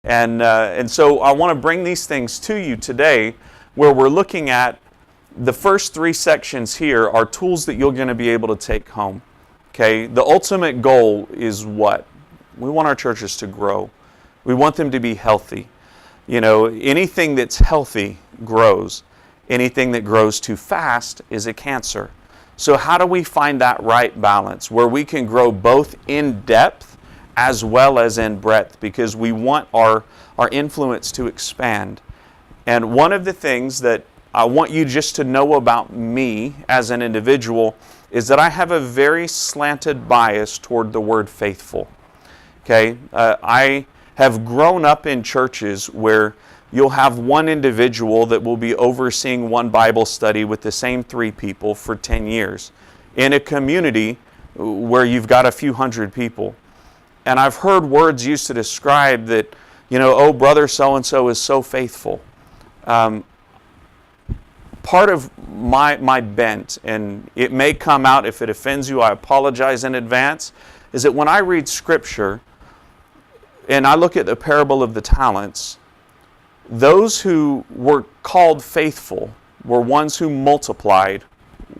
And so I want to bring these things to you today, where we're looking at the first 3 sections here are tools that you're going to be able to take home. Okay, the ultimate goal is what? We want our churches to grow. We want them to be healthy. You know, anything that's healthy grows. Anything that grows too fast is a cancer. So how do we find that right balance where we can grow both in depth as well as in breadth? Because we want our influence to expand. And one of the things that I want you just to know about me as an individual is that I have a very slanted bias toward the word faithful. Okay, I have grown up in churches where you'll have one individual that will be overseeing one Bible study with the same 3 people for 10 years in a community where you've got a few hundred people. And I've heard words used to describe that, you know, oh, brother so-and-so is so faithful. Part of my bent, and it may come out if it offends you, I apologize in advance, is that when I read Scripture and I look at the parable of the talents, those who were called faithful were ones who multiplied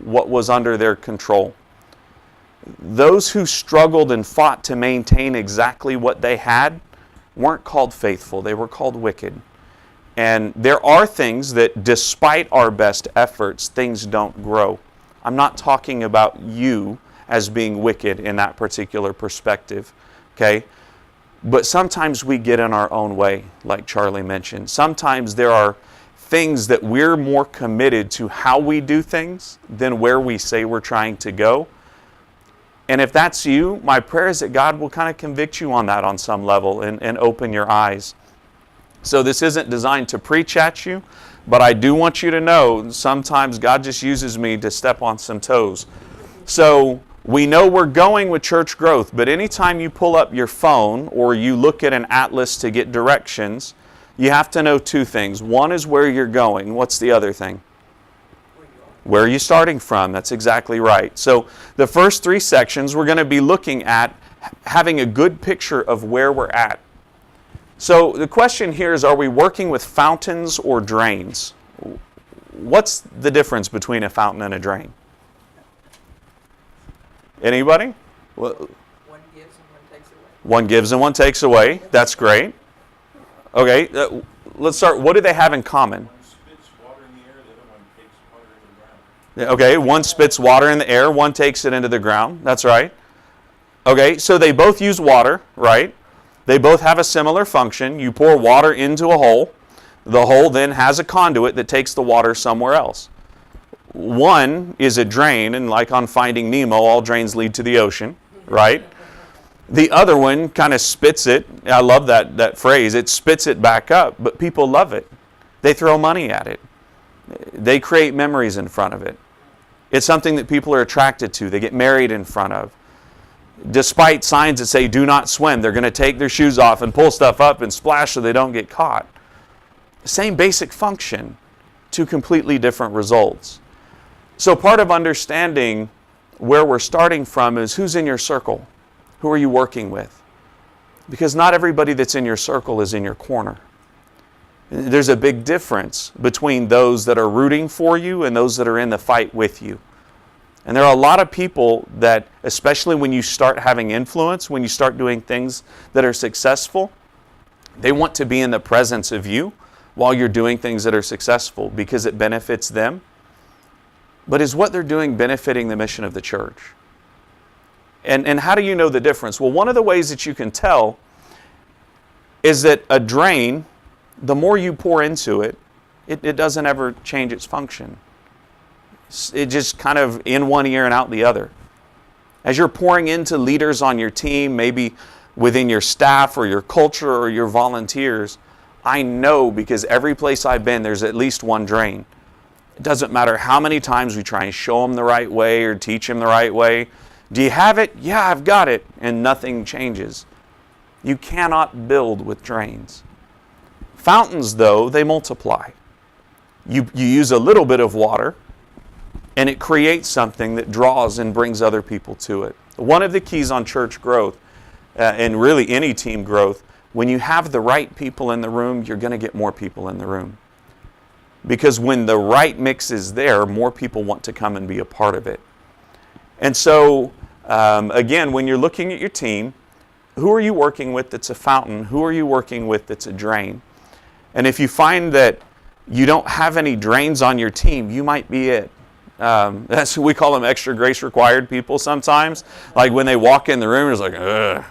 what was under their control. Those who struggled and fought to maintain exactly what they had weren't called faithful, they were called wicked. And there are things that, despite our best efforts, things don't grow. I'm not talking about you as being wicked in that particular perspective, okay? But sometimes we get in our own way, like Charlie mentioned. Sometimes there are things that we're more committed to how we do things than where we say we're trying to go. And if that's you, my prayer is that God will kind of convict you on that on some level and open your eyes. So this isn't designed to preach at you, but I do want you to know sometimes God just uses me to step on some toes. So we know we're going with church growth, but anytime you pull up your phone or you look at an atlas to get directions, you have to know 2 things. One is where you're going. What's the other thing? Where are you starting from? That's exactly right. So the first 3 sections, we're going to be looking at having a good picture of where we're at. So the question here is, are we working with fountains or drains? What's the difference between a fountain and a drain? Anybody? One gives and one takes away. One gives and one takes away. That's great. Okay, let's start. What do they have in common? One spits water in the air, the other one takes water in the ground. Okay, one spits water in the air, one takes it into the ground. That's right. Okay, so they both use water, right? They both have a similar function. You pour water into a hole. The hole then has a conduit that takes the water somewhere else. One is a drain, and like on Finding Nemo, all drains lead to the ocean, right? The other one kind of spits it. I love that phrase. It spits it back up, but people love it. They throw money at it. They create memories in front of it. It's something that people are attracted to. They get married in front of. Despite signs that say do not swim, they're going to take their shoes off and pull stuff up and splash so they don't get caught. Same basic function, 2 completely different results. So part of understanding where we're starting from is who's in your circle. Who are you working with? Because not everybody that's in your circle is in your corner. There's a big difference between those that are rooting for you and those that are in the fight with you. And there are a lot of people that, especially when you start having influence, when you start doing things that are successful, they want to be in the presence of you while you're doing things that are successful because it benefits them. But is what they're doing benefiting the mission of the church? And how do you know the difference? Well, one of the ways that you can tell is that a drain, the more you pour into it, it doesn't ever change its function. It just kind of in one ear and out the other. As you're pouring into leaders on your team, maybe within your staff or your culture or your volunteers, I know because every place I've been, there's at least one drain. It doesn't matter how many times we try and show them the right way or teach them the right way. Do you have it? Yeah, I've got it. And nothing changes. You cannot build with drains. Fountains, though, they multiply. You use a little bit of water, and it creates something that draws and brings other people to it. One of the keys on church growth, and really any team growth, When you have the right people in the room, you're going to get more people in the room. Because when the right mix is there, more people want to come and be a part of it. And so, again, when you're looking at your team, who are you working with that's a fountain? Who are you working with that's a drain? And if you find that you don't have any drains on your team, you might be it. That's we call them extra grace required people sometimes. Like when they walk in the room, it's like, ugh.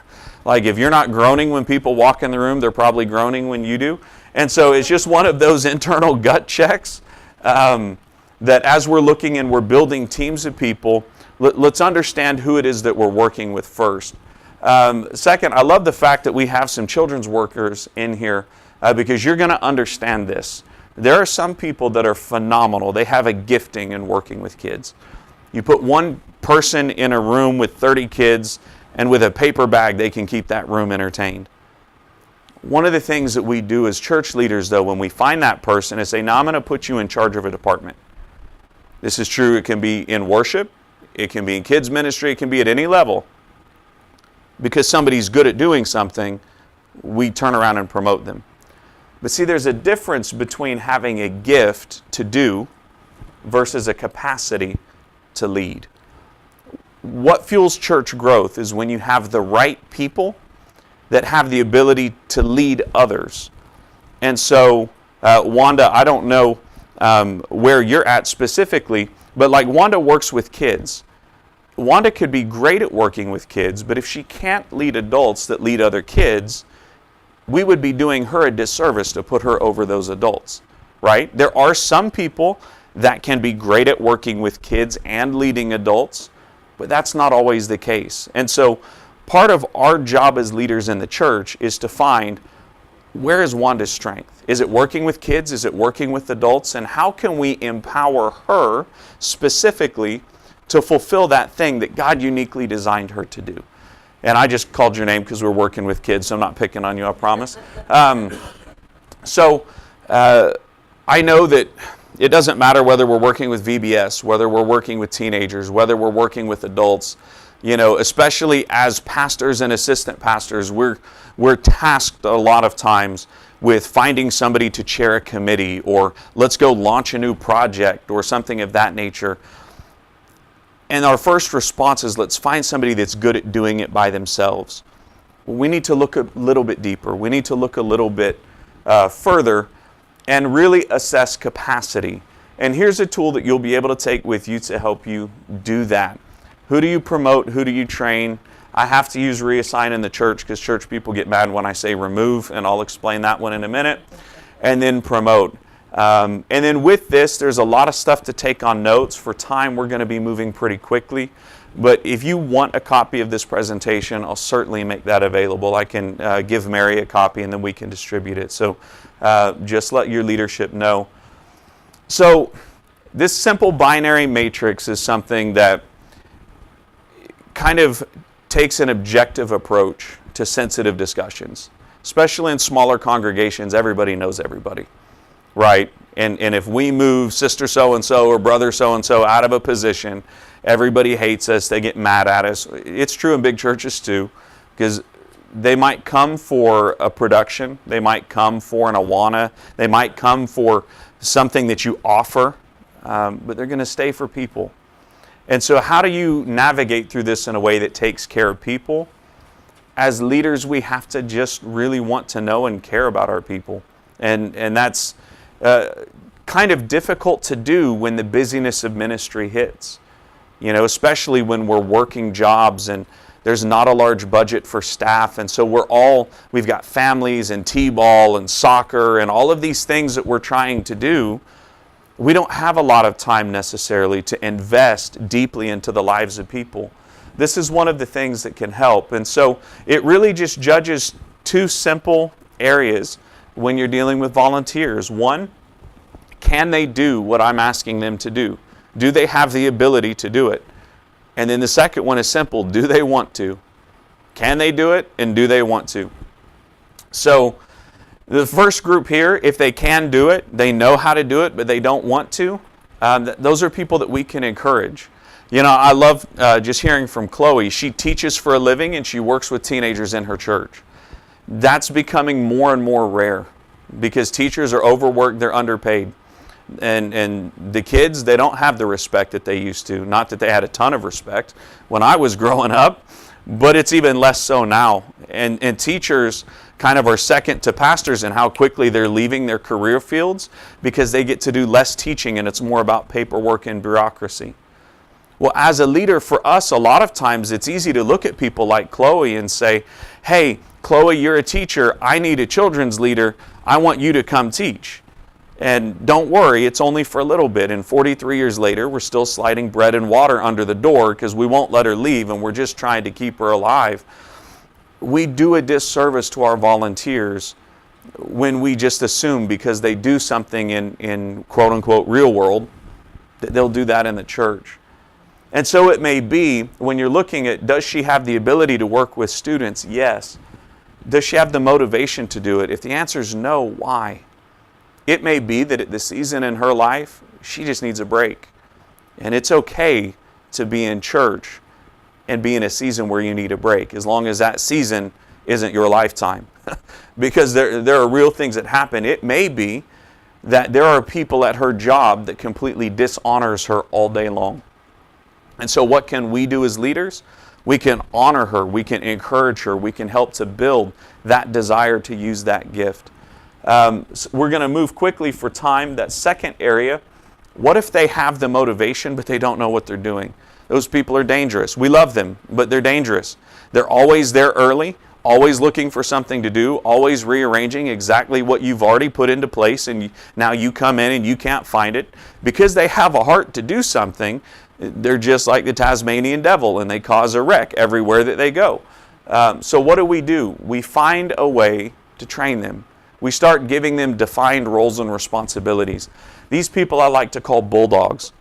Like if you're not groaning when people walk in the room, they're probably groaning when you do. And so it's just one of those internal gut checks that as we're looking and we're building teams of people, let's understand who it is that we're working with first. Second, I love the fact that we have some children's workers in here because you're going to understand this. There are some people that are phenomenal. They have a gifting in working with kids. You put one person in a room with 30 kids, and with a paper bag, they can keep that room entertained. One of the things that we do as church leaders, though, when we find that person is say, now I'm going to put you in charge of a department. This is true. It can be in worship. It can be in kids ministry. It can be at any level. Because somebody's good at doing something, we turn around and promote them. But see, there's a difference between having a gift to do versus a capacity to lead. What fuels church growth is when you have the right people that have the ability to lead others. And so, Wanda, I don't know where you're at specifically, but like Wanda works with kids. Wanda could be great at working with kids, but if she can't lead adults that lead other kids, we would be doing her a disservice to put her over those adults, right? There are some people that can be great at working with kids and leading adults, but that's not always the case. And so part of our job as leaders in the church is to find, where is Wanda's strength? Is it working with kids? Is it working with adults? And how can we empower her specifically to fulfill that thing that God uniquely designed her to do? And I just called your name because we're working with kids, so I'm not picking on you, I promise. I know that it doesn't matter whether we're working with VBS, whether we're working with teenagers, whether we're working with adults, you know, especially as pastors and assistant pastors, we're tasked a lot of times with finding somebody to chair a committee, or let's go launch a new project or something of that nature. And our first response is, let's find somebody that's good at doing it by themselves. We need to look a little bit deeper. We need to look a little bit further and really assess capacity. And here's a tool that you'll be able to take with you to help you do that. Who do you promote? Who do you train? I have to use reassign in the church because church people get mad when I say remove, and I'll explain that one in a minute. And then promote. And then with this, there's a lot of stuff to take on notes. For time, we're going to be moving pretty quickly. But if you want a copy of this presentation, I'll certainly make that available. I can give Mary a copy and then we can distribute it. So just let your leadership know. So this simple binary matrix is something that kind of takes an objective approach to sensitive discussions. Especially in smaller congregations, everybody knows everybody. Right? And if we move sister so-and-so or brother so-and-so out of a position, everybody hates us, they get mad at us. It's true in big churches too, because they might come for a production, they might come for an Awana, they might come for something that you offer, but they're going to stay for people. And so how do you navigate through this in a way that takes care of people? As leaders, we have to just really want to know and care about our people. And that's kind of difficult to do when the busyness of ministry hits. You know, especially when we're working jobs and there's not a large budget for staff. And so we've got families and t-ball and soccer and all of these things that we're trying to do. We don't have a lot of time necessarily to invest deeply into the lives of people. This is one of the things that can help. And so it really just judges two simple areas when you're dealing with volunteers. One, can they do what I'm asking them to do? Do they have the ability to do it? And then the second one is simple. Do they want to? Can they do it? And do they want to? So the first group here, if they can do it, they know how to do it, but they don't want to, those are people that we can encourage. You know, I love just hearing from Chloe. She teaches for a living and she works with teenagers in her church. That's becoming more and more rare because teachers are overworked, they're underpaid. And the kids, they don't have the respect that they used to. Not that they had a ton of respect when I was growing up, but it's even less so now. And teachers kind of are second to pastors in how quickly they're leaving their career fields because they get to do less teaching and it's more about paperwork and bureaucracy. Well, as a leader for us, a lot of times it's easy to look at people like Chloe and say, hey, Chloe, you're a teacher. I need a children's leader. I want you to come teach. And don't worry, it's only for a little bit. And 43 years later, we're still sliding bread and water under the door because we won't let her leave and we're just trying to keep her alive. We do a disservice to our volunteers when we just assume because they do something in quote-unquote real world that they'll do that in the church. And so it may be, when you're looking at, does she have the ability to work with students? Yes. Does she have the motivation to do it? If the answer is no, why? It may be that at the season in her life, she just needs a break. And it's okay to be in church and be in a season where you need a break, as long as that season isn't your lifetime. Because there are real things that happen. It may be that there are people at her job that completely dishonors her all day long. And so what can we do as leaders? We can honor her, we can encourage her, we can help to build that desire to use that gift. So we're going to move quickly for time. That second area, what if they have the motivation but they don't know what they're doing? Those people are dangerous. We love them, but they're dangerous. They're always there early, always looking for something to do, always rearranging exactly what you've already put into place, and now you come in and you can't find it. Because they have a heart to do something, they're just like the Tasmanian devil, and they cause a wreck everywhere that they go. So what do? We find a way to train them. We start giving them defined roles and responsibilities. These people I like to call bulldogs.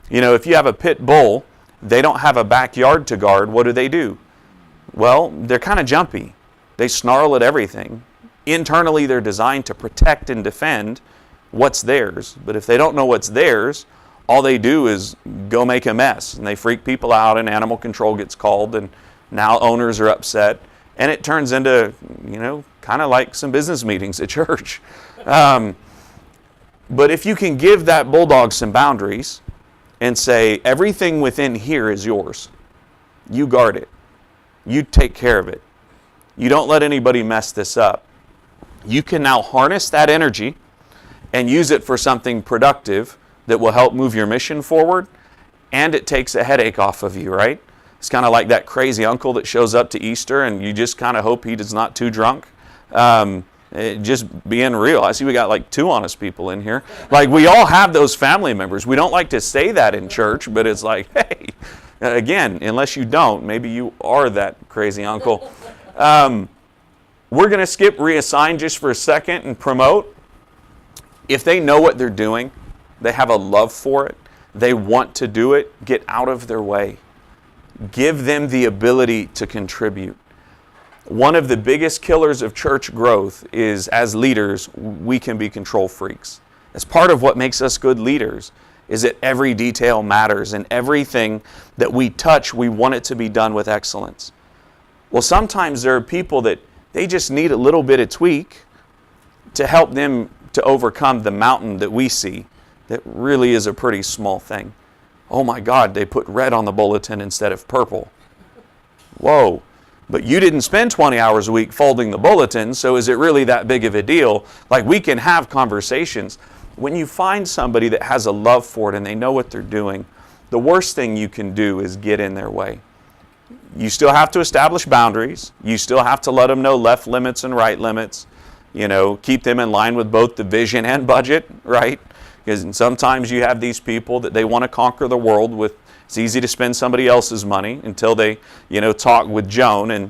You know, if you have a pit bull, they don't have a backyard to guard. What do? Well, they're kind of jumpy. They snarl at everything. Internally, they're designed to protect and defend what's theirs. But if they don't know what's theirs, all they do is go make a mess. And they freak people out, and animal control gets called, and now owners are upset. And it turns into, kind of like some business meetings at church. But if you can give that bulldog some boundaries and say, everything within here is yours. You guard it. You take care of it. You don't let anybody mess this up. You can now harness that energy and use it for something productive that will help move your mission forward, and it takes a headache off of you, right? It's kind of like that crazy uncle that shows up to Easter and you just kind of hope he is not too drunk. Just being real. I see we got like 2 honest people in here. Like, we all have those family members. We don't like to say that in church, but it's like, hey, again, unless you don't, maybe you are that crazy uncle. We're going to skip reassign just for a second and promote. If they know what they're doing, they have a love for it, they want to do it, get out of their way. Give them the ability to contribute. One of the biggest killers of church growth is, as leaders, we can be control freaks. That's part of what makes us good leaders, is that every detail matters, and everything that we touch, we want it to be done with excellence. Well, sometimes there are people that they just need a little bit of tweak to help them to overcome the mountain that we see that really is a pretty small thing. Oh my God, they put red on the bulletin instead of purple. Whoa. But you didn't spend 20 hours a week folding the bulletin, so is it really that big of a deal? Like, we can have conversations. When you find somebody that has a love for it and they know what they're doing, the worst thing you can do is get in their way. You still have to establish boundaries. You still have to let them know left limits and right limits. Keep them in line with both the vision and budget, right? Because sometimes you have these people that they want to conquer the world with. It's easy to spend somebody else's money until they, talk with Joan and,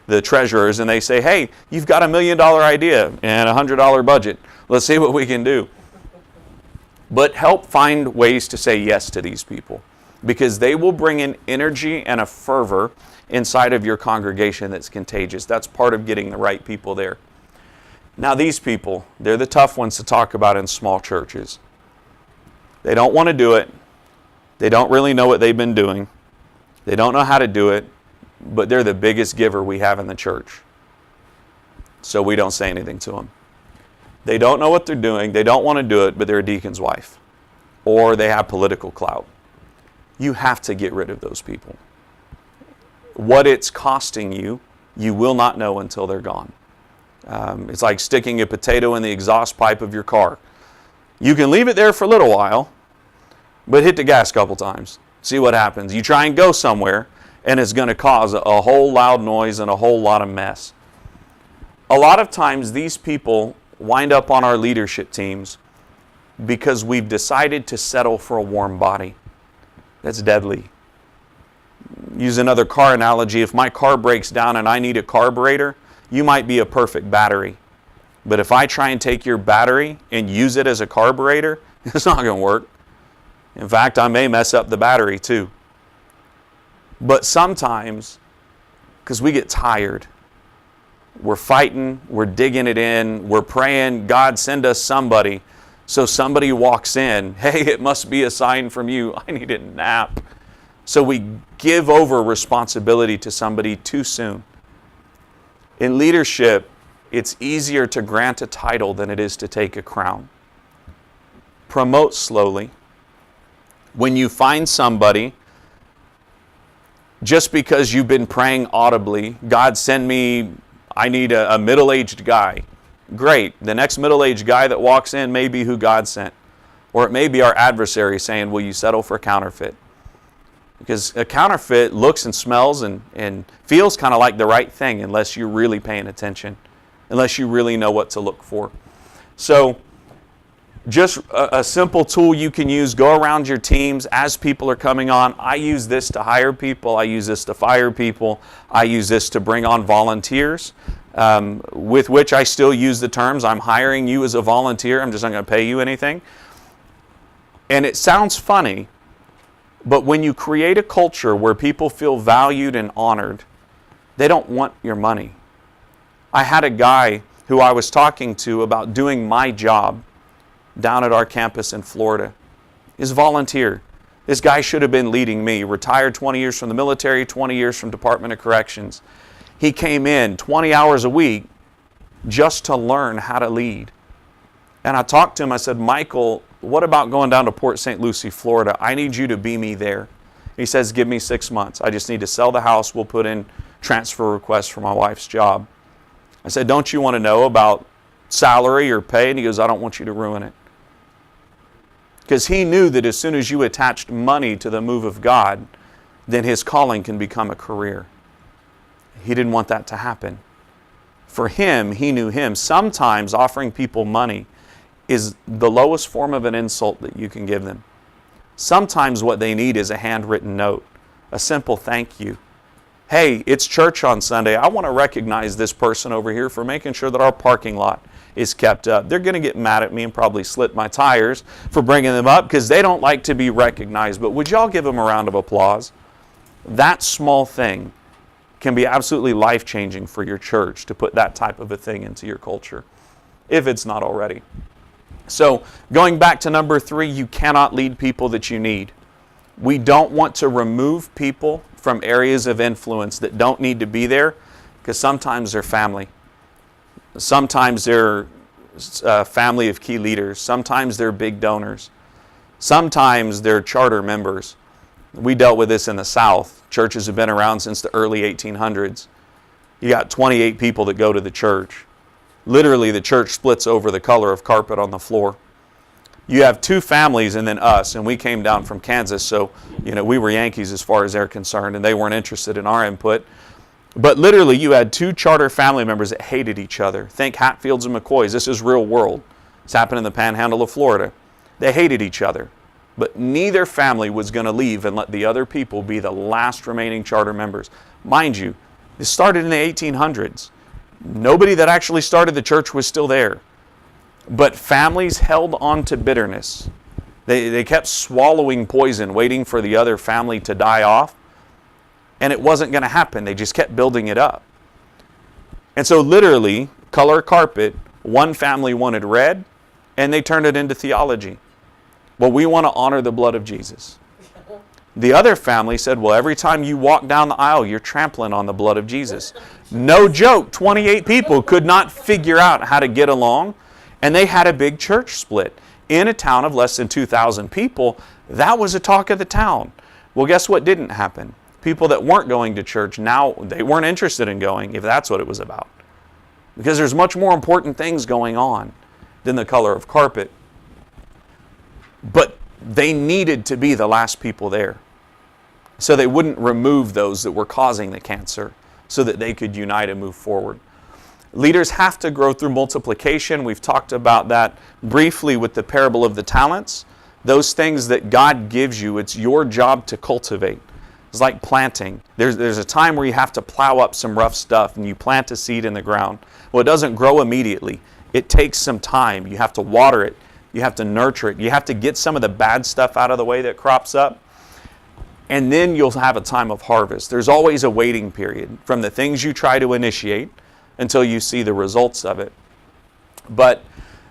the treasurers, and they say, hey, you've got $1 million idea and a $100 budget. Let's see what we can do. But help find ways to say yes to these people, because they will bring an energy and a fervor inside of your congregation that's contagious. That's part of getting the right people there. Now, these people, they're the tough ones to talk about in small churches. They don't want to do it. They don't really know what they've been doing. They don't know how to do it, but they're the biggest giver we have in the church. So we don't say anything to them. They don't know what they're doing. They don't want to do it, but they're a deacon's wife. Or they have political clout. You have to get rid of those people. What it's costing you, you will not know until they're gone. It's like sticking a potato in the exhaust pipe of your car. You can leave it there for a little while, but hit the gas a couple times. See what happens. You try and go somewhere, and it's going to cause a whole loud noise and a whole lot of mess. A lot of times these people wind up on our leadership teams because we've decided to settle for a warm body. That's deadly. Use another car analogy. If my car breaks down and I need a carburetor, you might be a perfect battery. But if I try and take your battery and use it as a carburetor, it's not going to work. In fact, I may mess up the battery too. But sometimes, because we get tired, we're fighting, we're digging it in, we're praying, God, send us somebody. So somebody walks in, hey, it must be a sign from you. I need a nap. So we give over responsibility to somebody too soon. In leadership, it's easier to grant a title than it is to take a crown. Promote slowly. When you find somebody, just because you've been praying audibly, God send me, I need a middle-aged guy. Great. The next middle-aged guy that walks in may be who God sent. Or it may be our adversary saying, will you settle for a counterfeit? Because a counterfeit looks and smells and feels kind of like the right thing unless you're really paying attention, unless you really know what to look for. So just a simple tool you can use, go around your teams as people are coming on. I use this to hire people. I use this to fire people. I use this to bring on volunteers, with which I still use the terms, I'm hiring you as a volunteer. I'm just not going to pay you anything. And it sounds funny, but when you create a culture where people feel valued and honored, they don't want your money. I had a guy who I was talking to about doing my job down at our campus in Florida. He's a volunteer. This guy should have been leading me. Retired 20 years from the military, 20 years from Department of Corrections. He came in 20 hours a week just to learn how to lead. And I talked to him. I said, Michael, what about going down to Port St. Lucie, Florida? I need you to be me there. He says, give me 6 months. I just need to sell the house. We'll put in transfer requests for my wife's job. I said, don't you want to know about salary or pay? And he goes, I don't want you to ruin it. Because he knew that as soon as you attached money to the move of God, then his calling can become a career. He didn't want that to happen. For him, he knew him. Sometimes offering people money is the lowest form of an insult that you can give them. Sometimes what they need is a handwritten note, a simple thank you. Hey, it's church on Sunday. I want to recognize this person over here for making sure that our parking lot is kept up. They're going to get mad at me and probably slit my tires for bringing them up because they don't like to be recognized. But would y'all give them a round of applause? That small thing can be absolutely life-changing for your church to put that type of a thing into your culture, if it's not already. So going back to number 3, you cannot lead people that you need. We don't want to remove people from areas of influence that don't need to be there because sometimes they're family. Sometimes they're a family of key leaders. Sometimes they're big donors. Sometimes they're charter members. We dealt with this in the South. Churches have been around since the early 1800s. You got 28 people that go to the church. Literally, the church splits over the color of carpet on the floor. You have 2 families and then us, and we came down from Kansas, so we were Yankees as far as they're concerned, and they weren't interested in our input. But literally, you had 2 charter family members that hated each other. Think Hatfields and McCoys. This is real world. It's happened in the panhandle of Florida. They hated each other. But neither family was going to leave and let the other people be the last remaining charter members. Mind you, this started in the 1800s. Nobody that actually started the church was still there. But families held on to bitterness. They kept swallowing poison, waiting for the other family to die off. And it wasn't going to happen. They just kept building it up. And so literally, color carpet, one family wanted red, and they turned it into theology. Well, we want to honor the blood of Jesus. The other family said, well, every time you walk down the aisle, you're trampling on the blood of Jesus. No joke, 28 people could not figure out how to get along, and they had a big church split. In a town of less than 2,000 people, that was a talk of the town. Well, guess what didn't happen? People that weren't going to church, now they weren't interested in going, if that's what it was about. Because there's much more important things going on than the color of carpet. But they needed to be the last people there, so they wouldn't remove those that were causing the cancer, so that they could unite and move forward. Leaders have to grow through multiplication. We've talked about that briefly with the parable of the talents. Those things that God gives you, it's your job to cultivate. It's like planting. There's a time where you have to plow up some rough stuff and you plant a seed in the ground. Well, it doesn't grow immediately. It takes some time. You have to water it. You have to nurture it. You have to get some of the bad stuff out of the way that crops up. And then you'll have a time of harvest. There's always a waiting period from the things you try to initiate until you see the results of it. But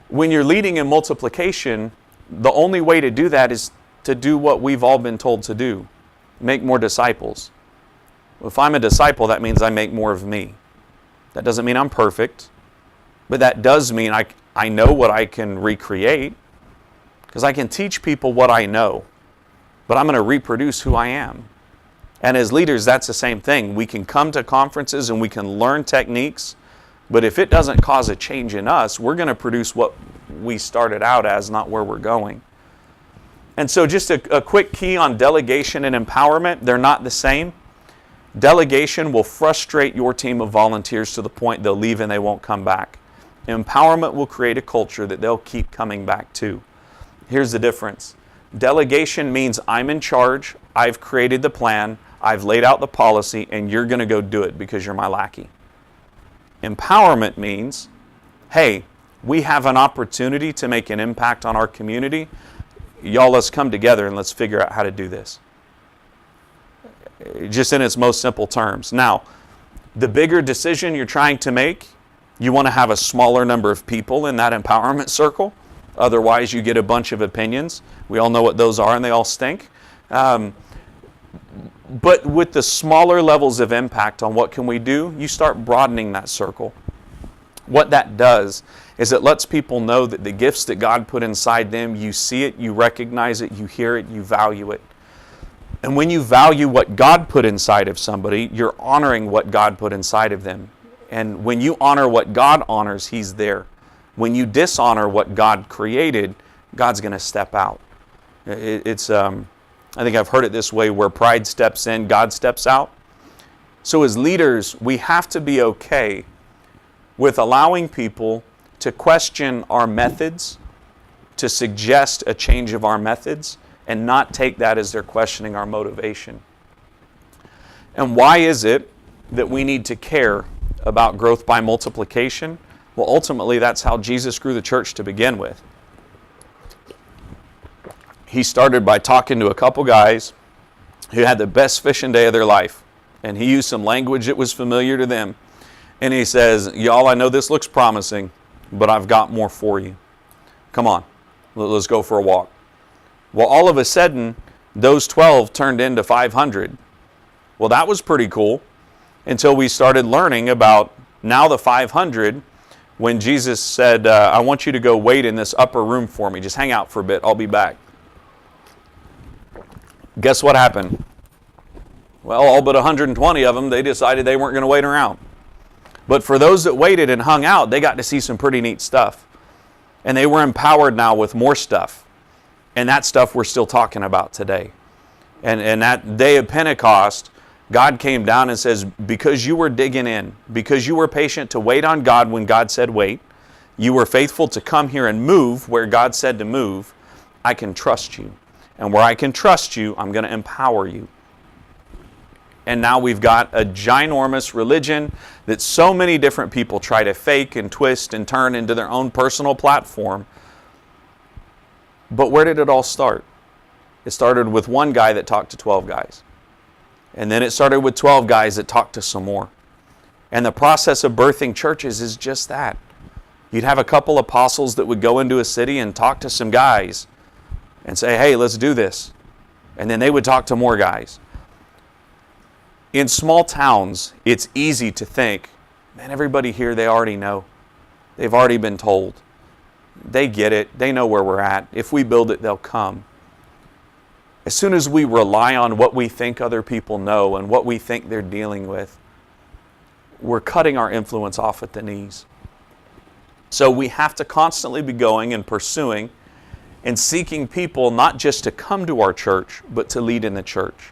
when you're leading in multiplication, the only way to do that is to do what we've all been told to do. Make more disciples. If I'm a disciple, that means I make more of me. That doesn't mean I'm perfect, but that does mean I know what I can recreate, because I can teach people what I know, but I'm going to reproduce who I am. And as leaders, that's the same thing. We can come to conferences and we can learn techniques, but if it doesn't cause a change in us, we're going to produce what we started out as, not where we're going. And so just a quick key on delegation and empowerment, they're not the same. Delegation will frustrate your team of volunteers to the point they'll leave and they won't come back. Empowerment will create a culture that they'll keep coming back to. Here's the difference. Delegation means I'm in charge, I've created the plan, I've laid out the policy, and you're going to go do it because you're my lackey. Empowerment means, hey, we have an opportunity to make an impact on our community. Y'all, let's come together and let's figure out how to do this. Just in its most simple terms. Now, the bigger decision you're trying to make, you want to have a smaller number of people in that empowerment circle. Otherwise, you get a bunch of opinions. We all know what those are, and they all stink. But with the smaller levels of impact on what can we do, you start broadening that circle. What that does is it lets people know that the gifts that God put inside them, you see it, you recognize it, you hear it, you value it. And when you value what God put inside of somebody, you're honoring what God put inside of them. And when you honor what God honors, He's there. When you dishonor what God created, God's going to step out. I think I've heard it this way, where pride steps in, God steps out. So as leaders, we have to be okay with allowing people to question our methods, to suggest a change of our methods, and not take that as they're questioning our motivation. And why is it that we need to care about growth by multiplication? Well, ultimately, that's how Jesus grew the church to begin with. He started by talking to a couple guys who had the best fishing day of their life. And he used some language that was familiar to them. And he says, y'all, I know this looks promising, but I've got more for you. Come on, let's go for a walk. Well, all of a sudden, those 12 turned into 500. Well, that was pretty cool until we started learning about now the 500 when Jesus said, I want you to go wait in this upper room for me. Just hang out for a bit. I'll be back. Guess what happened? Well, all but 120 of them, they decided they weren't going to wait around. But for those that waited and hung out, they got to see some pretty neat stuff. And they were empowered now with more stuff. And that stuff we're still talking about today. And that day of Pentecost, God came down and says, because you were digging in, because you were patient to wait on God when God said wait, you were faithful to come here and move where God said to move, I can trust you. And where I can trust you, I'm going to empower you. And now we've got a ginormous religion that so many different people try to fake and twist and turn into their own personal platform. But where did it all start? It started with one guy that talked to 12 guys. And then it started with 12 guys that talked to some more. And the process of birthing churches is just that. You'd have a couple apostles that would go into a city and talk to some guys and say, hey, let's do this. And then they would talk to more guys. In small towns, it's easy to think, man, everybody here, they already know. They've already been told. They get it. They know where we're at. If we build it, they'll come. As soon as we rely on what we think other people know and what we think they're dealing with, we're cutting our influence off at the knees. So we have to constantly be going and pursuing and seeking people not just to come to our church, but to lead in the church.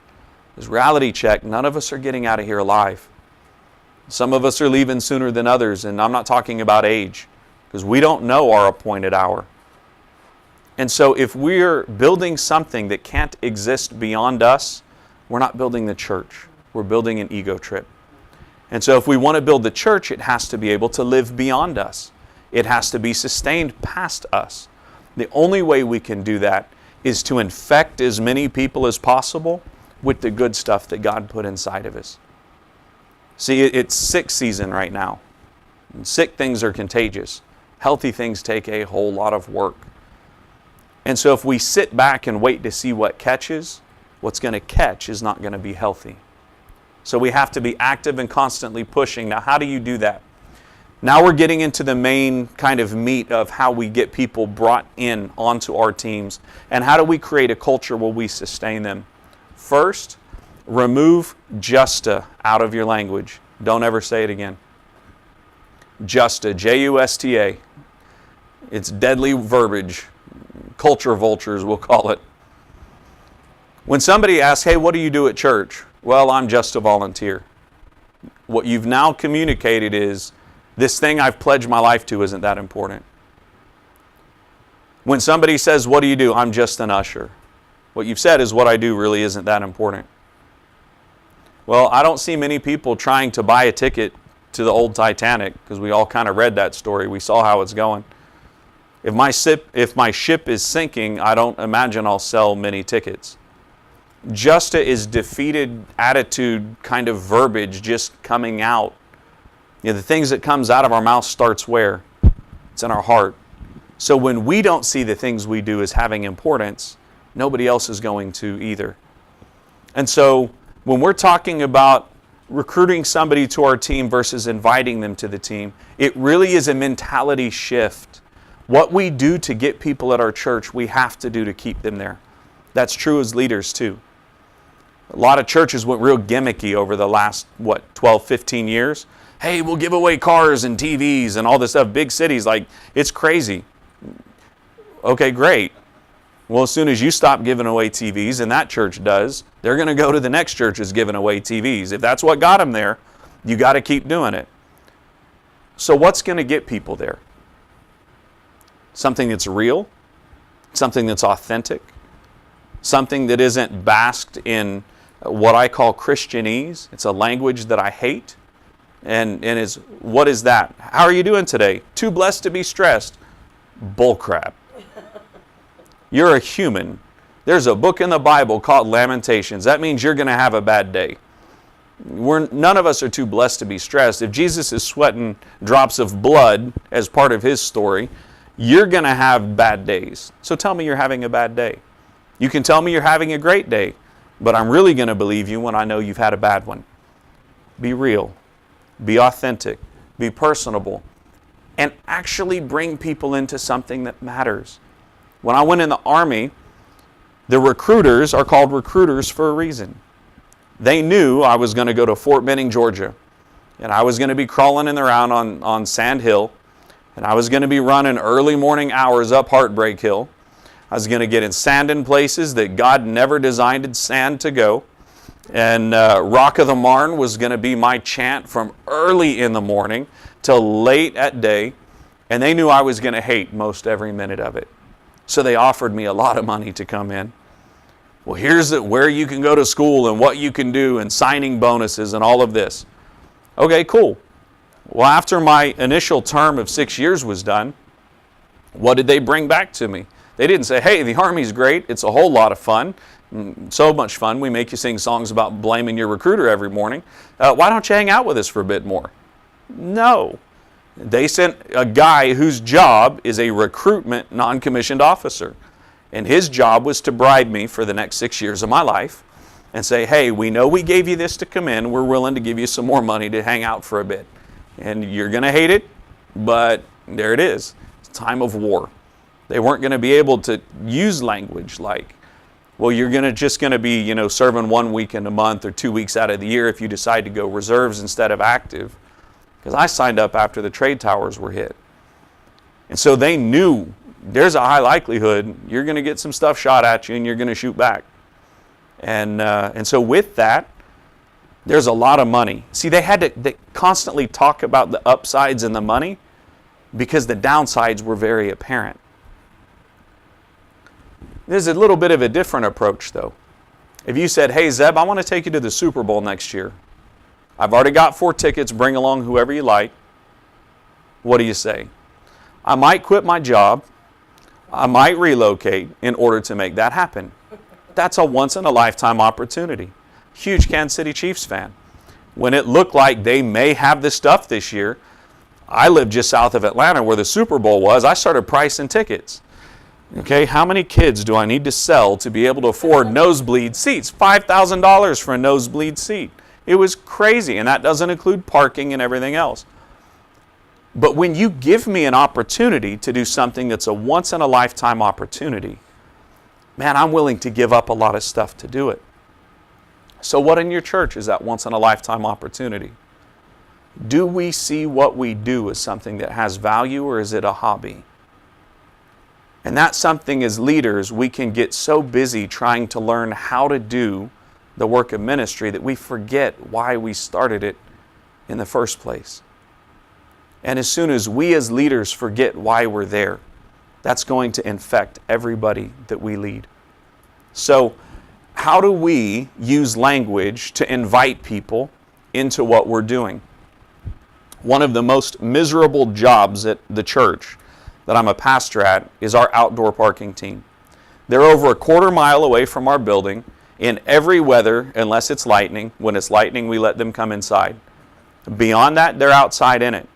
Because reality check, none of us are getting out of here alive. Some of us are leaving sooner than others, and I'm not talking about age, because we don't know our appointed hour. And so if we're building something that can't exist beyond us, we're not building the church. We're building an ego trip. And so if we want to build the church, it has to be able to live beyond us. It has to be sustained past us. The only way we can do that is to infect as many people as possible with the good stuff that God put inside of us. See, it's sick season right now. Sick things are contagious. Healthy things take a whole lot of work. And so if we sit back and wait to see what catches, what's going to catch is not going to be healthy. So we have to be active and constantly pushing. Now, how do you do that? Now we're getting into the main kind of meat of how we get people brought in onto our teams and how do we create a culture where we sustain them. First, remove justa out of your language. Don't ever say it again. Justa, J-U-S-T-A. It's deadly verbiage. Culture vultures, we'll call it. When somebody asks, hey, what do you do at church? Well, I'm just a volunteer. What you've now communicated is, this thing I've pledged my life to isn't that important. When somebody says, what do you do? I'm just an usher. What you've said is what I do really isn't that important. Well, I don't see many people trying to buy a ticket to the old Titanic because we all kind of read that story. We saw how it's going. If my ship is sinking, I don't imagine I'll sell many tickets. Justa is defeated attitude kind of verbiage just coming out. You know, the things that comes out of our mouth starts where? It's in our heart. So when we don't see the things we do as having importance, nobody else is going to either. And so when we're talking about recruiting somebody to our team versus inviting them to the team, it really is a mentality shift. What we do to get people at our church, we have to do to keep them there. That's true as leaders too. A lot of churches went real gimmicky over the last, 12, 15 years. Hey, we'll give away cars and TVs and all this stuff. Big cities, like, it's crazy. Okay, great. Well, as soon as you stop giving away TVs, and that church does, they're going to go to the next church that's giving away TVs. If that's what got them there, you got to keep doing it. So what's going to get people there? Something that's real, something that's authentic, something that isn't basked in what I call Christianese. It's a language that I hate. And what is that? How are you doing today? Too blessed to be stressed. Bullcrap. You're a human. There's a book in the Bible called Lamentations. That means you're going to have a bad day. None of us are too blessed to be stressed. If Jesus is sweating drops of blood as part of his story, you're going to have bad days. So tell me you're having a bad day. You can tell me you're having a great day, but I'm really going to believe you when I know you've had a bad one. Be real. Be authentic. Be personable. And actually bring people into something that matters. When I went in the Army, the recruiters are called recruiters for a reason. They knew I was going to go to Fort Benning, Georgia. And I was going to be crawling in around on Sand Hill. And I was going to be running early morning hours up Heartbreak Hill. I was going to get in sand in places that God never designed sand to go. And Rock of the Marne was going to be my chant from early in the morning till late at day. And they knew I was going to hate most every minute of it. So they offered me a lot of money to come in. Well, here's where you can go to school and what you can do and signing bonuses and all of this. Okay, cool. Well, after my initial term of 6 years was done, what did they bring back to me? They didn't say, hey, the Army's great. It's a whole lot of fun. So much fun. We make you sing songs about blaming your recruiter every morning. Why don't you hang out with us for a bit more? No. They sent a guy whose job is a recruitment non-commissioned officer. And his job was to bribe me for the next 6 years of my life and say, hey, we know we gave you this to come in. We're willing to give you some more money to hang out for a bit. And you're going to hate it, but there it is. It's a time of war. They weren't going to be able to use language like, well, you're just going to be, serving 1 weekend a month or 2 weeks out of the year if you decide to go reserves instead of active. Because I signed up after the trade towers were hit. And so they knew there's a high likelihood you're going to get some stuff shot at you and you're going to shoot back. And so with that, there's a lot of money. See, they constantly talk about the upsides and the money because the downsides were very apparent. There's a little bit of a different approach, though. If you said, hey, Zeb, I want to take you to the Super Bowl next year. I've already got 4 tickets. Bring along whoever you like. What do you say? I might quit my job. I might relocate in order to make that happen. That's a once-in-a-lifetime opportunity. Huge Kansas City Chiefs fan. When it looked like they may have the stuff this year, I lived just south of Atlanta where the Super Bowl was. I started pricing tickets. Okay, how many kids do I need to sell to be able to afford nosebleed seats? $5,000 for a nosebleed seat. It was crazy, and that doesn't include parking and everything else. But when you give me an opportunity to do something that's a once-in-a-lifetime opportunity, man, I'm willing to give up a lot of stuff to do it. So what in your church is that once-in-a-lifetime opportunity? Do we see what we do as something that has value, or is it a hobby? And that's something as leaders we can get so busy trying to learn how to do the work of ministry that we forget why we started it in the first place. And as soon as we as leaders forget why we're there, that's going to infect everybody that we lead. So how do we use language to invite people into what we're doing? One of the most miserable jobs at the church that I'm a pastor at is our outdoor parking team. They're over a quarter mile away from our building in every weather unless it's lightning. When it's lightning, we let them come inside. Beyond that, they're outside in it.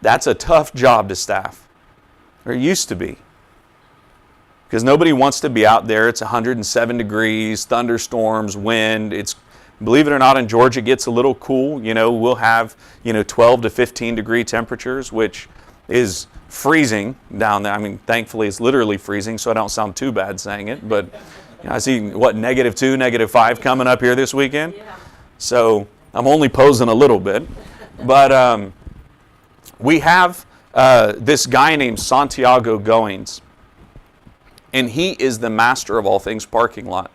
That's a tough job to staff. Or it used to be. Because nobody wants to be out there. It's 107 degrees, thunderstorms, wind. Believe it or not, in Georgia, it gets a little cool. We'll have, 12 to 15 degree temperatures, which is freezing down there. I mean, thankfully, it's literally freezing, so I don't sound too bad saying it. But I see, -2, -5 coming up here this weekend. Yeah. So I'm only posing a little bit. But we have this guy named Santiago Goings. And he is the master of all things parking lot.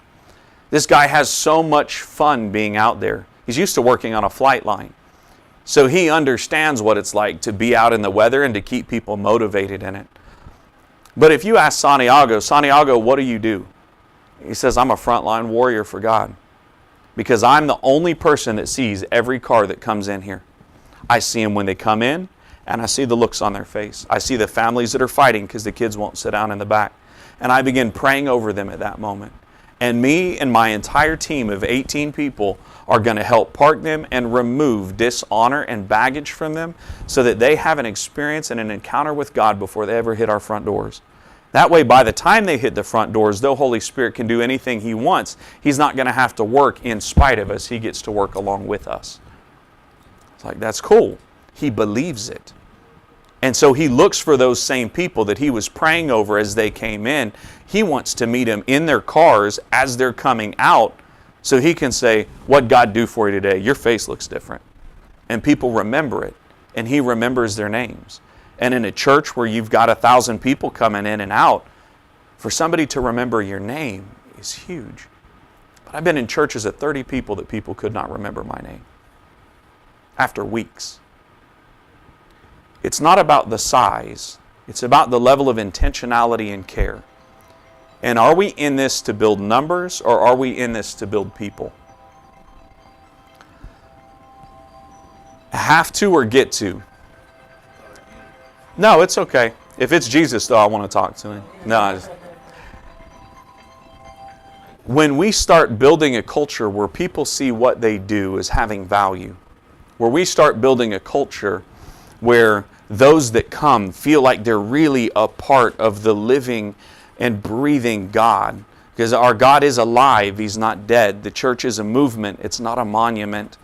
This guy has so much fun being out there. He's used to working on a flight line. So he understands what it's like to be out in the weather and to keep people motivated in it. But if you ask Santiago, what do you do? He says, I'm a frontline warrior for God. Because I'm the only person that sees every car that comes in here. I see them when they come in, and I see the looks on their face. I see the families that are fighting because the kids won't sit down in the back. And I begin praying over them at that moment. And me and my entire team of 18 people are going to help park them and remove dishonor and baggage from them so that they have an experience and an encounter with God before they ever hit our front doors. That way, by the time they hit the front doors, though Holy Spirit can do anything He wants, He's not going to have to work in spite of us. He gets to work along with us. It's like, that's cool. He believes it. And so He looks for those same people that He was praying over as they came in. He wants to meet them in their cars as they're coming out so He can say, what'd God do for you today? Your face looks different. And people remember it. And He remembers their names. And in a church where you've got 1,000 people coming in and out, for somebody to remember your name is huge. But I've been in churches of 30 people that people could not remember my name after weeks. It's not about the size. It's about the level of intentionality and care. And are we in this to build numbers, or are we in this to build people? Have to or get to? No, it's okay. If it's Jesus, though, I want to talk to Him. No. When we start building a culture where people see what they do as having value, where we start building a culture where those that come feel like they're really a part of the living and breathing God. Because our God is alive. He's not dead. The church is a movement. It's not a monument.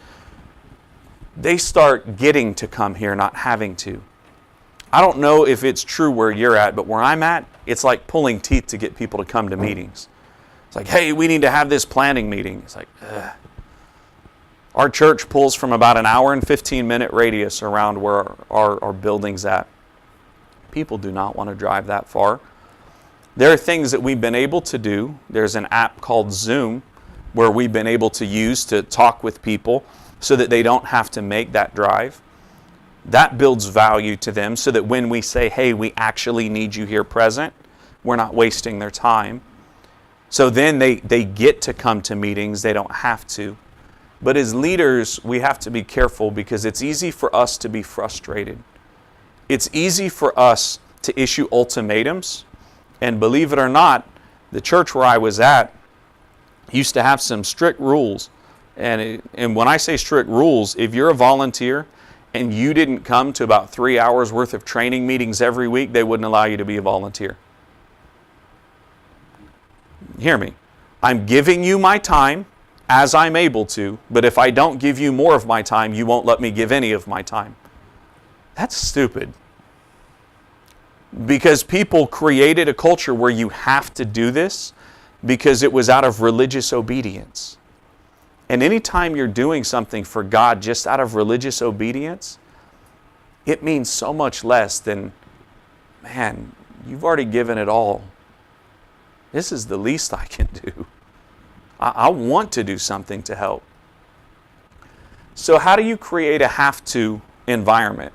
They start getting to come here, not having to. I don't know if it's true where you're at, but where I'm at, it's like pulling teeth to get people to come to meetings. It's like, hey, we need to have this planning meeting. It's like, ugh. Our church pulls from about an hour and 15-minute radius around where our building's at. People do not want to drive that far. There are things that we've been able to do. There's an app called Zoom where we've been able to use to talk with people so that they don't have to make that drive. That builds value to them so that when we say, hey, we actually need you here present, we're not wasting their time. So then they get to come to meetings. They don't have to. But as leaders, we have to be careful because it's easy for us to be frustrated. It's easy for us to issue ultimatums. And believe it or not, the church where I was at used to have some strict rules. And when I say strict rules, if you're a volunteer and you didn't come to about 3 hours worth of training meetings every week, they wouldn't allow you to be a volunteer. Hear me. I'm giving you my time as I'm able to, but if I don't give you more of my time, you won't let me give any of my time. That's stupid. Because people created a culture where you have to do this because it was out of religious obedience. And anytime you're doing something for God just out of religious obedience, it means so much less than, man, you've already given it all. This is the least I can do. I want to do something to help. So how do you create a have-to environment?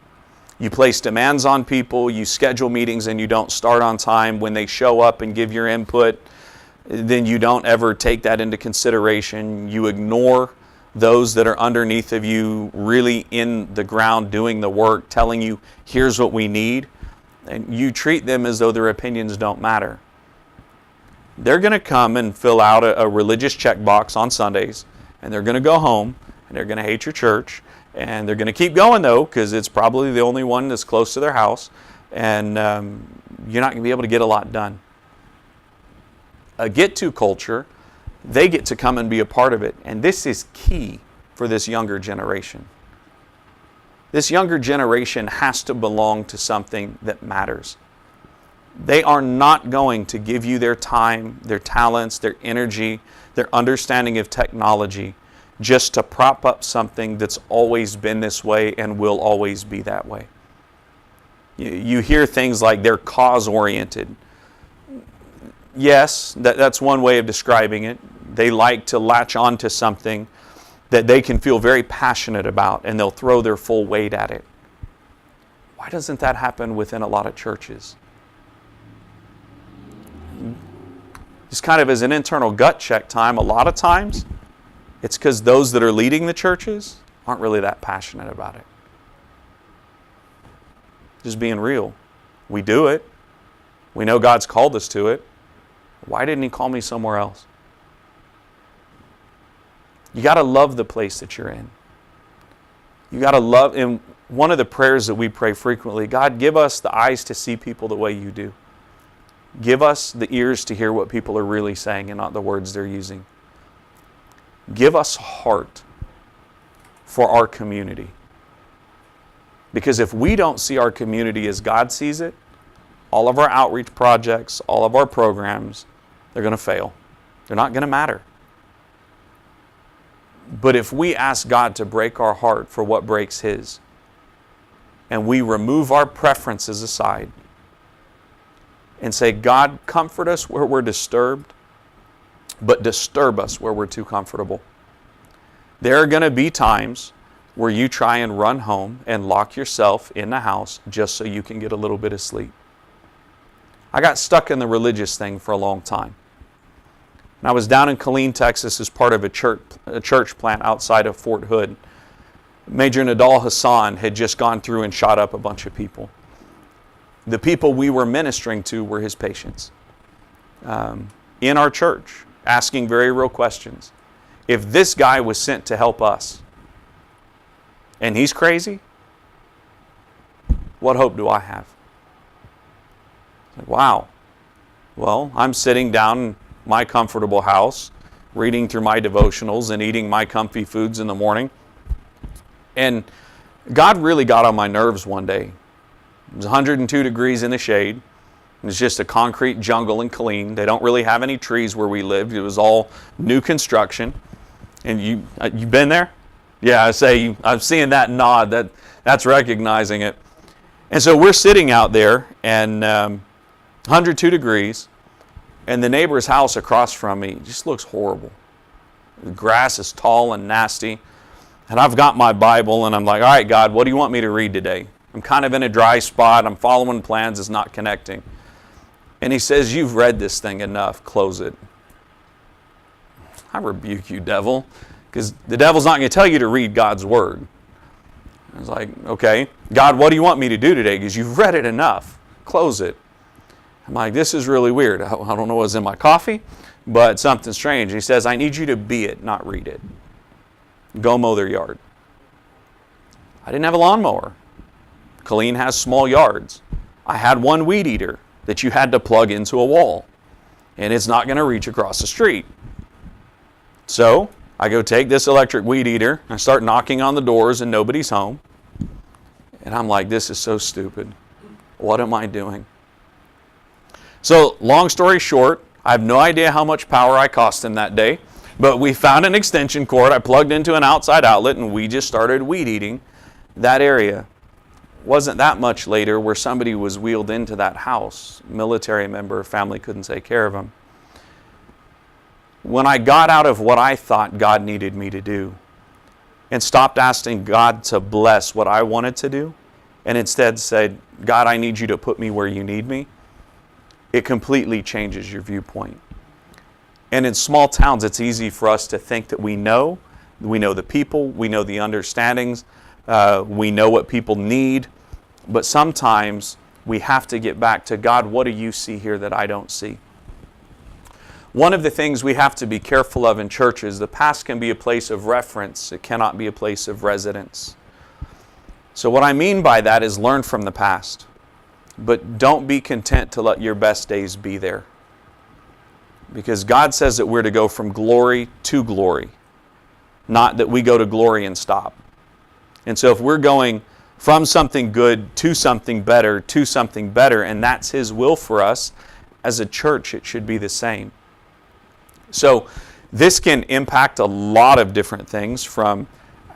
You place demands on people, you schedule meetings and you don't start on time. When they show up and give your input, then you don't ever take that into consideration. You ignore those that are underneath of you, really in the ground doing the work, telling you, here's what we need. And you treat them as though their opinions don't matter. They're going to come and fill out a religious checkbox on Sundays, and they're going to go home, and they're going to hate your church, and they're going to keep going, though, because it's probably the only one that's close to their house, and you're not going to be able to get a lot done. A get-to culture, they get to come and be a part of it, and this is key for this younger generation. This younger generation has to belong to something that matters. They are not going to give you their time, their talents, their energy, their understanding of technology just to prop up something that's always been this way and will always be that way. You hear things like they're cause-oriented. Yes, that's one way of describing it. They like to latch on to something that they can feel very passionate about, and they'll throw their full weight at it. Why doesn't that happen within a lot of churches? Just kind of as an internal gut check time, a lot of times it's because those that are leading the churches aren't really that passionate about it. Just being real. We do it. We know God's called us to it. Why didn't He call me somewhere else? You got to love the place that you're in. You got to love, and one of the prayers that we pray frequently, God, give us the eyes to see people the way you do. Give us the ears to hear what people are really saying and not the words they're using. Give us a heart for our community. Because if we don't see our community as God sees it, all of our outreach projects, all of our programs, they're going to fail. They're not going to matter. But if we ask God to break our heart for what breaks His, and we remove our preferences aside, and say, God, comfort us where we're disturbed, but disturb us where we're too comfortable. There are going to be times where you try and run home and lock yourself in the house just so you can get a little bit of sleep. I got stuck in the religious thing for a long time. And I was down in Killeen, Texas as part of a church plant outside of Fort Hood. Major Nadal Hassan had just gone through and shot up a bunch of people. The people we were ministering to were his patients in our church, asking very real questions. If this guy was sent to help us, and he's crazy, what hope do I have? Like, wow. Well, I'm sitting down in my comfortable house, reading through my devotionals and eating my comfy foods in the morning. And God really got on my nerves one day. It was 102 degrees in the shade. It's just a concrete jungle in Killeen. They don't really have any trees where we lived. It was all new construction. And you've been there? Yeah, I'm seeing that nod. That's recognizing it. And so we're sitting out there, and 102 degrees, and the neighbor's house across from me just looks horrible. The grass is tall and nasty. And I've got my Bible, and I'm like, all right, God, what do you want me to read today? I'm kind of in a dry spot. I'm following plans. It's not connecting. And he says, you've read this thing enough. Close it. I rebuke you, devil, because the devil's not going to tell you to read God's word. I was like, okay, God, what do you want me to do today? Because you've read it enough. Close it. I'm like, this is really weird. I don't know what's in my coffee, but something strange. He says, I need you to be it, not read it. Go mow their yard. I didn't have a lawnmower. Colleen has small yards. I had one weed eater that you had to plug into a wall, and it's not going to reach across the street. So I go take this electric weed eater, I start knocking on the doors, and nobody's home. And I'm like, this is so stupid. What am I doing? So long story short, I have no idea how much power I cost him that day, but we found an extension cord. I plugged into an outside outlet, and we just started weed eating that area. Wasn't that much later where somebody was wheeled into that house. Military member, family couldn't take care of him. When I got out of what I thought God needed me to do and stopped asking God to bless what I wanted to do and instead said, God, I need you to put me where you need me, it completely changes your viewpoint. And in small towns, it's easy for us to think that we know the people, we know the understandings, we know what people need, but sometimes we have to get back to God, what do you see here that I don't see? One of the things we have to be careful of in churches, the past can be a place of reference, it cannot be a place of residence. So what I mean by that is learn from the past, but don't be content to let your best days be there. Because God says that we're to go from glory to glory, not that we go to glory and stop. And so if we're going from something good to something better, and that's His will for us, as a church it should be the same. So this can impact a lot of different things, from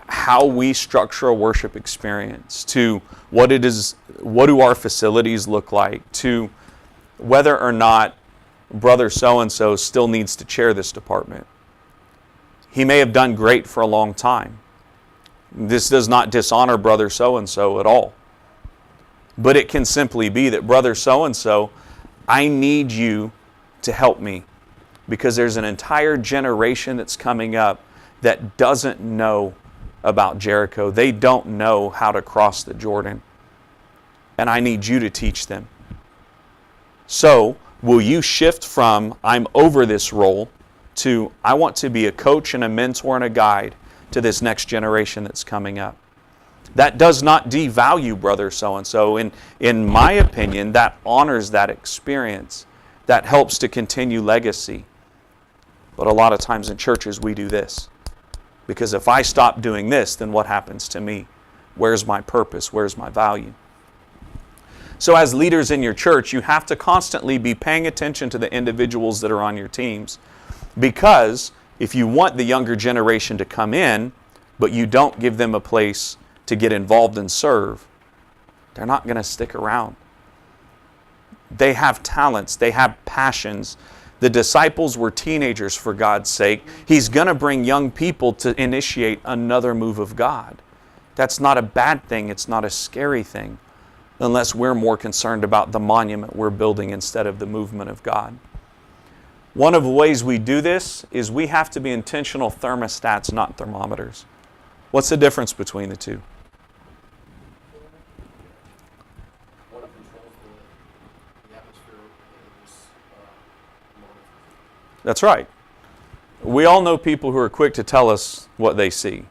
how we structure a worship experience, to what do our facilities look like, to whether or not brother so-and-so still needs to chair this department. He may have done great for a long time. This does not dishonor brother so-and-so at all. But it can simply be that brother so-and-so, I need you to help me, because there's an entire generation that's coming up that doesn't know about Jericho. They don't know how to cross the Jordan. And I need you to teach them. So, will you shift from I'm over this role to I want to be a coach and a mentor and a guide to this next generation that's coming up? That does not devalue brother so-and-so. In my opinion, that honors that experience. That helps to continue legacy. But a lot of times in churches we do this. Because if I stop doing this, then what happens to me? Where's my purpose? Where's my value? So as leaders in your church, you have to constantly be paying attention to the individuals that are on your teams. Because if you want the younger generation to come in, but you don't give them a place to get involved and serve, they're not going to stick around. They have talents. They have passions. The disciples were teenagers, for God's sake. He's going to bring young people to initiate another move of God. That's not a bad thing. It's not a scary thing, unless we're more concerned about the monument we're building instead of the movement of God. One of the ways we do this is we have to be intentional thermostats, not thermometers. What's the difference between the two? What controls the atmosphere in this moment? That's right. We all know people who are quick to tell us what they see.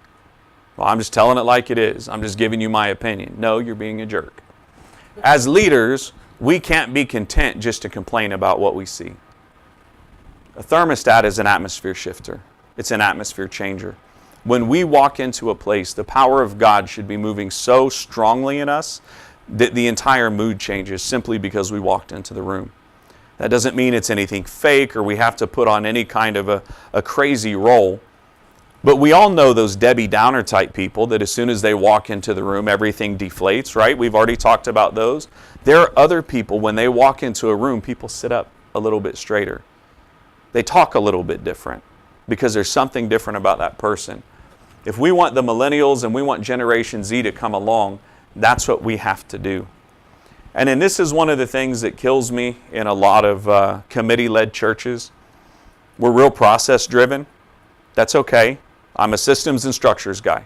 Well, I'm just telling it like it is. I'm just giving you my opinion. No, you're being a jerk. As leaders, We can't be content just to complain about what we see. A thermostat is an atmosphere shifter. It's an atmosphere changer. When we walk into a place, the power of God should be moving so strongly in us that the entire mood changes simply because we walked into the room. That doesn't mean it's anything fake or we have to put on any kind of a crazy role. But we all know those Debbie Downer type people that as soon as they walk into the room, everything deflates, right? We've already talked about those. There are other people, when they walk into a room, people sit up a little bit straighter. They talk a little bit different because there's something different about that person. If we want the millennials and we want Generation Z to come along, that's what we have to do. And then this is one of the things that kills me in a lot of committee-led churches. We're real process-driven. That's okay. I'm a systems and structures guy.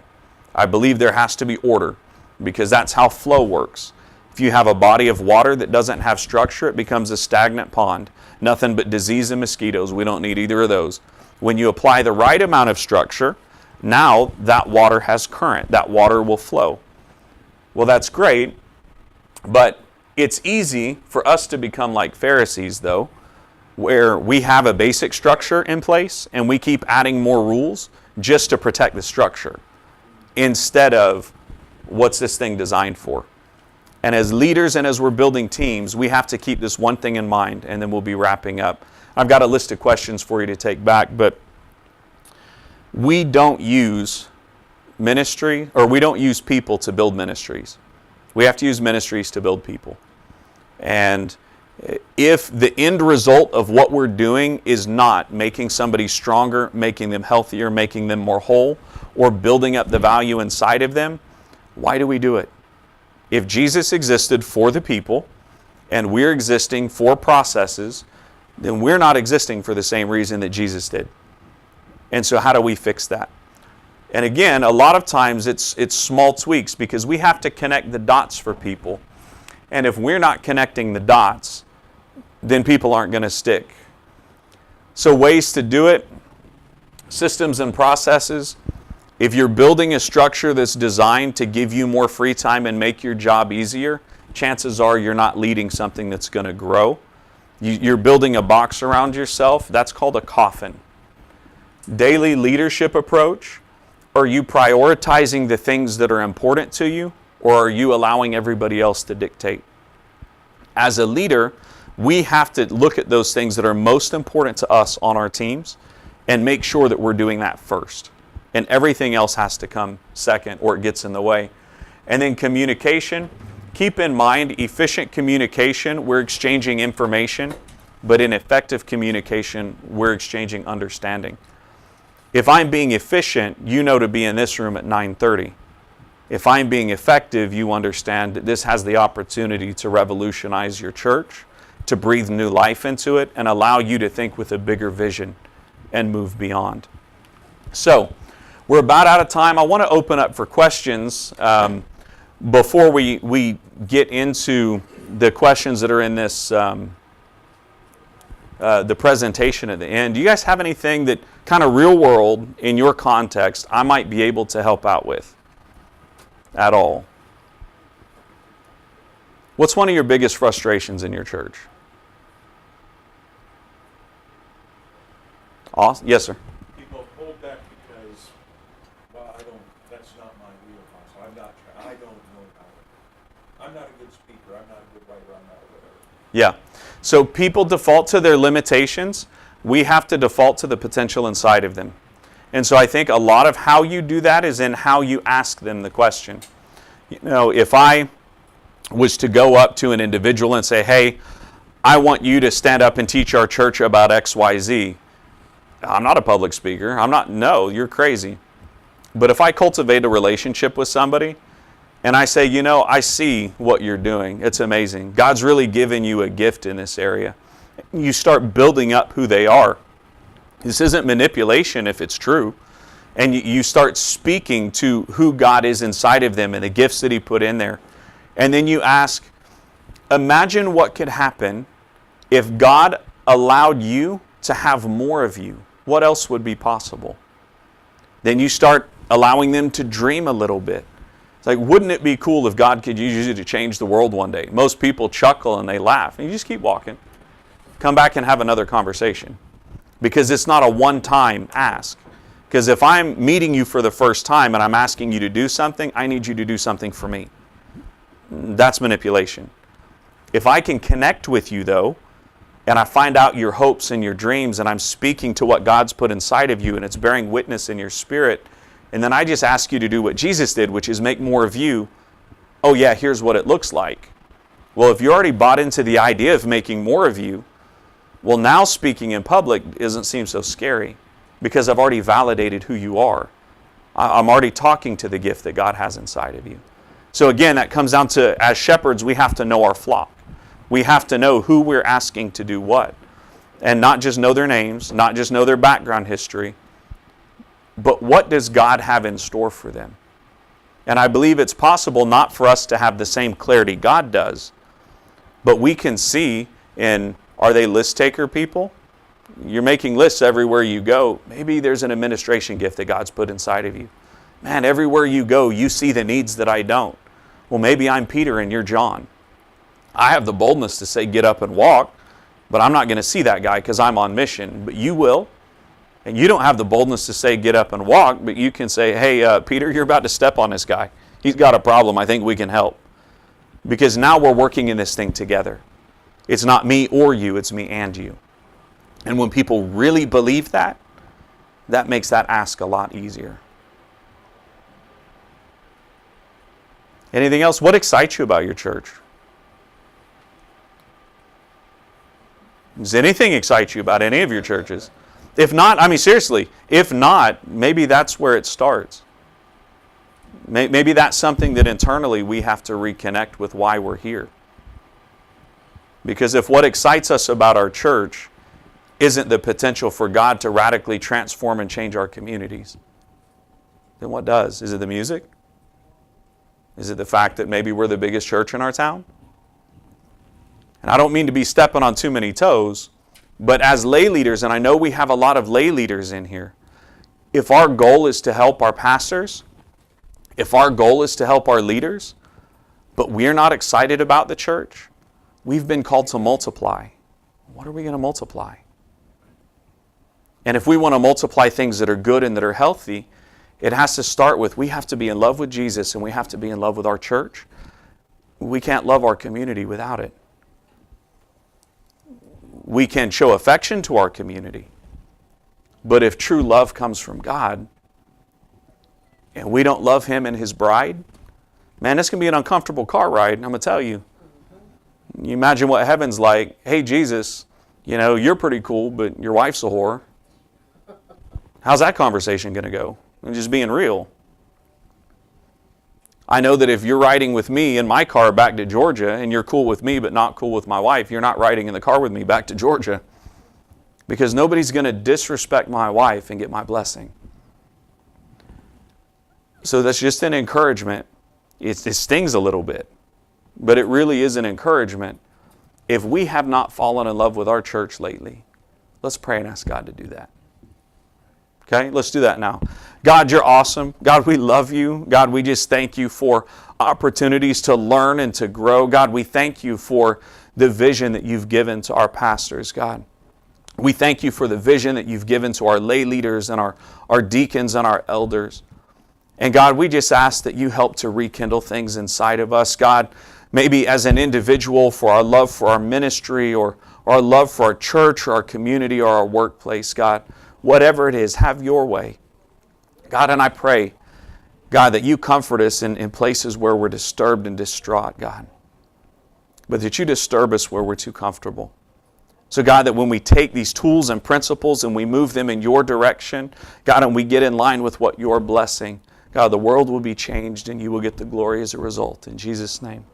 I believe there has to be order because that's how flow works. If you have a body of water that doesn't have structure, it becomes a stagnant pond. Nothing but disease and mosquitoes. We don't need either of those. When you apply the right amount of structure, now that water has current. That water will flow. Well, that's great, but it's easy for us to become like Pharisees, though, where we have a basic structure in place and we keep adding more rules just to protect the structure instead of what's this thing designed for. And as leaders and as we're building teams, we have to keep this one thing in mind, and then we'll be wrapping up. I've got a list of questions for you to take back, but we don't use ministry, or we don't use people to build ministries. We have to use ministries to build people. And if the end result of what we're doing is not making somebody stronger, making them healthier, making them more whole, or building up the value inside of them, why do we do it? If Jesus existed for the people, and we're existing for processes, then we're not existing for the same reason that Jesus did. And so how do we fix that? And again, a lot of times it's small tweaks because we have to connect the dots for people. And if we're not connecting the dots, then people aren't going to stick. So ways to do it, systems and processes. If you're building a structure that's designed to give you more free time and make your job easier, chances are you're not leading something that's going to grow. You're building a box around yourself. That's called a coffin. Daily leadership approach. Are you prioritizing the things that are important to you, or are you allowing everybody else to dictate? As a leader, we have to look at those things that are most important to us on our teams and make sure that we're doing that first. And everything else has to come second or it gets in the way. And then communication. Keep in mind, efficient communication, we're exchanging information, but in effective communication, we're exchanging understanding. If I'm being efficient, you know to be in this room at 9:30. If I'm being effective, you understand that this has the opportunity to revolutionize your church, to breathe new life into it, and allow you to think with a bigger vision and move beyond. So, we're about out of time. I want to open up for questions before we get into the questions that are in this the presentation at the end. Do you guys have anything that kind of real world in your context I might be able to help out with at all? What's one of your biggest frustrations in your church? Awesome. Yes, sir. People hold back because, well, that's not my wheelhouse. I don't know how to. I'm not a good speaker. I'm not a good writer. I'm not a whatever. Yeah. So people default to their limitations. We have to default to the potential inside of them. And so I think a lot of how you do that is in how you ask them the question. You know, if I was to go up to an individual and say, hey, I want you to stand up and teach our church about XYZ. I'm not a public speaker. No, you're crazy. But if I cultivate a relationship with somebody and I say, you know, I see what you're doing. It's amazing. God's really given you a gift in this area. You start building up who they are. This isn't manipulation if it's true. And you start speaking to who God is inside of them and the gifts that He put in there. And then you ask, imagine what could happen if God allowed you to have more of you. What else would be possible? Then you start allowing them to dream a little bit. It's like, wouldn't it be cool if God could use you to change the world one day? Most people chuckle and they laugh. And you just keep walking. Come back and have another conversation. Because it's not a one-time ask. Because if I'm meeting you for the first time and I'm asking you to do something, I need you to do something for me. That's manipulation. If I can connect with you, though, and I find out your hopes and your dreams, and I'm speaking to what God's put inside of you, and it's bearing witness in your spirit, and then I just ask you to do what Jesus did, which is make more of you, oh yeah, here's what it looks like. Well, if you already bought into the idea of making more of you, well, now speaking in public doesn't seem so scary, because I've already validated who you are. I'm already talking to the gift that God has inside of you. So again, that comes down to, as shepherds, we have to know our flock. We have to know who we're asking to do what. And not just know their names, not just know their background history, but what does God have in store for them? And I believe it's possible not for us to have the same clarity God does, but we can see in, are they list taker people? You're making lists everywhere you go. Maybe there's an administration gift that God's put inside of you. Man, everywhere you go, you see the needs that I don't. Well, maybe I'm Peter and you're John. I have the boldness to say, get up and walk, but I'm not going to see that guy because I'm on mission. But you will. And you don't have the boldness to say, get up and walk, but you can say, hey, Peter, you're about to step on this guy. He's got a problem. I think we can help. Because now we're working in this thing together. It's not me or you, it's me and you. And when people really believe that, that makes that ask a lot easier. Anything else? What excites you about your church? Does anything excite you about any of your churches? If not, I mean seriously, if not, maybe that's where it starts. Maybe that's something that internally we have to reconnect with why we're here. Because if what excites us about our church isn't the potential for God to radically transform and change our communities, then what does? Is it the music? Is it the fact that maybe we're the biggest church in our town? And I don't mean to be stepping on too many toes, but as lay leaders, and I know we have a lot of lay leaders in here, if our goal is to help our pastors, if our goal is to help our leaders, but we're not excited about the church, we've been called to multiply. What are we going to multiply? And if we want to multiply things that are good and that are healthy, it has to start with, we have to be in love with Jesus and we have to be in love with our church. We can't love our community without it. We can show affection to our community. But if true love comes from God, and we don't love Him and His bride, man, this can be an uncomfortable car ride, I'm going to tell you. You imagine what heaven's like. Hey, Jesus, you're pretty cool, but your wife's a whore. How's that conversation going to go? I'm just being real. I know that if you're riding with me in my car back to Georgia and you're cool with me but not cool with my wife, you're not riding in the car with me back to Georgia. Because nobody's going to disrespect my wife and get my blessing. So that's just an encouragement. It stings a little bit, but it really is an encouragement. If we have not fallen in love with our church lately, let's pray and ask God to do that. Okay, let's do that now. God, you're awesome. God, we love you. God, we just thank you for opportunities to learn and to grow. God, we thank you for the vision that you've given to our pastors, God. We thank you for the vision that you've given to our lay leaders and our deacons and our elders. And God, we just ask that you help to rekindle things inside of us. God, maybe as an individual for our love for our ministry or our love for our church or our community or our workplace, God, whatever it is, have your way. God, and I pray, God, that you comfort us in places where we're disturbed and distraught, God. But that you disturb us where we're too comfortable. So God, that when we take these tools and principles and we move them in your direction, God, and we get in line with what you're blessing, God, the world will be changed and you will get the glory as a result. In Jesus' name.